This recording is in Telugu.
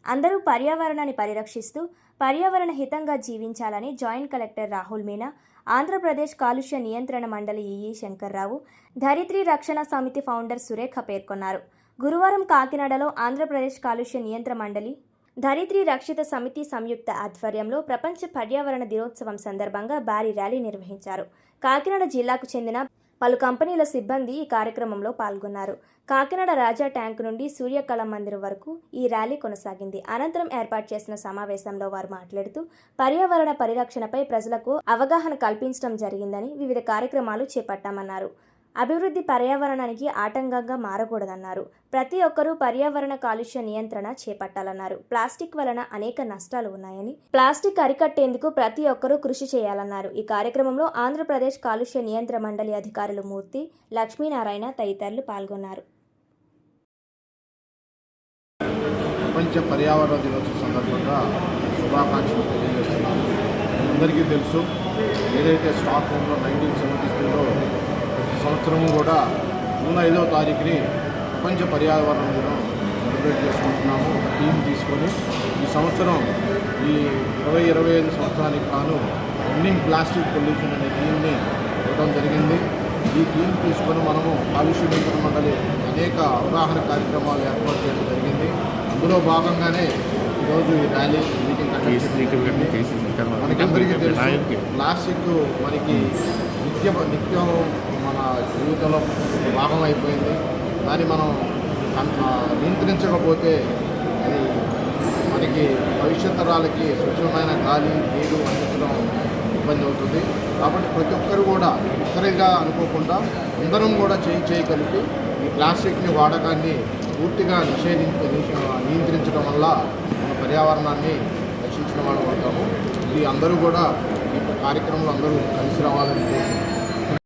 అందరూ పర్యావరణాన్ని పరిరక్షిస్తూ పర్యావరణ హితంగా జీవించాలని జాయింట్ కలెక్టర్ రాహుల్ మీనా, ఆంధ్రప్రదేశ్ కాలుష్య నియంత్రణ మండలి ఈఈ శంకర్రావు, ధరిత్రి రక్షణ సమితి ఫౌండర్ సురేఖ పేర్కొన్నారు. గురువారం కాకినాడలో ఆంధ్రప్రదేశ్ కాలుష్య నియంత్రణ మండలి, ధరిత్రి రక్షిత సమితి సంయుక్త ఆధ్వర్యంలో ప్రపంచ పర్యావరణ దినోత్సవం సందర్భంగా భారీ ర్యాలీ నిర్వహించారు. కాకినాడ జిల్లాకు చెందిన పలు కంపెనీల సిబ్బంది ఈ కార్యక్రమంలో పాల్గొన్నారు. కాకినాడ రాజా ట్యాంక్ నుండి సూర్యకళ మందిరం వరకు ఈ ర్యాలీ కొనసాగింది. అనంతరం ఏర్పాటు చేసిన సమావేశంలో వారు మాట్లాడుతూ పర్యావరణ పరిరక్షణపై ప్రజలకు అవగాహన కల్పించడం జరిగిందని, వివిధ కార్యక్రమాలు చేపట్టామన్నారు. అభివృద్ధి పర్యావరణానికి ఆటంకంగా మారకూడదన్నారు. ప్రతి ఒక్కరూ పర్యావరణ కాలుష్య నియంత్రణ చేపట్టాలన్నారు. ప్లాస్టిక్ వలన అనేక నష్టాలు ఉన్నాయని, ప్లాస్టిక్ అరికట్టేందుకు ప్రతి ఒక్కరూ కృషి చేయాలన్నారు. ఈ కార్యక్రమంలో ఆంధ్రప్రదేశ్ కాలుష్య నియంత్రణ మండలి అధికారులు మూర్తి, లక్ష్మీనారాయణ తదితరులు పాల్గొన్నారు. ప్రపంచ పర్యావరణ దినోత్సవం సందర్భంగా శుభాకాంక్షలు తెలియజేస్తున్నాను. అందరికీ తెలుసు, ఏదైతే స్టాక్ హోమ్లో 1972లో ప్రతి సంవత్సరము కూడా జూన్ 5వ తారీఖుని ప్రపంచ పర్యావరణ దినం సెలబ్రేట్ చేసుకుంటున్నాము. ఒక థీమ్ తీసుకొని ఈ సంవత్సరం ఈ 2025 సంవత్సరానికి గాను ఎండింగ్ ప్లాస్టిక్ పొల్యూషన్ అనే థీమ్ని ఇవ్వడం జరిగింది. ఈ థీమ్ తీసుకొని మనము కాలుష్య నియంత్రణ మండలి అనేక అవగాహన కార్యక్రమాలు ఏర్పాటు చేయడం జరిగింది. అందులో భాగంగానే ఈరోజు ఈ ర్యాలీ మీటింగ్ మనకందరికీ తెలుసు, ప్లాస్టిక్ మనకి నిత్యం మన జీవితంలో భాగం అయిపోయింది. దాన్ని మనం నియంత్రించకపోతే అది మనకి భవిష్యత్ తరాలకి స్వచ్ఛమైన గాలి, నీరు అందించడం ఇబ్బంది అవుతుంది. కాబట్టి ప్రతి ఒక్కరు కూడా ఒక్కరిగా అనుకోకుండా అందరం కూడా చేయి కలిపి ఈ ప్లాస్టిక్ని వాడకాన్ని పూర్తిగా నియంత్రించడం వల్ల మన పర్యావరణాన్ని రక్షించిన వాళ్ళు అవుతాము. ఇది అందరూ కూడా ఈ కార్యక్రమంలో అందరూ కలిసి రావాలని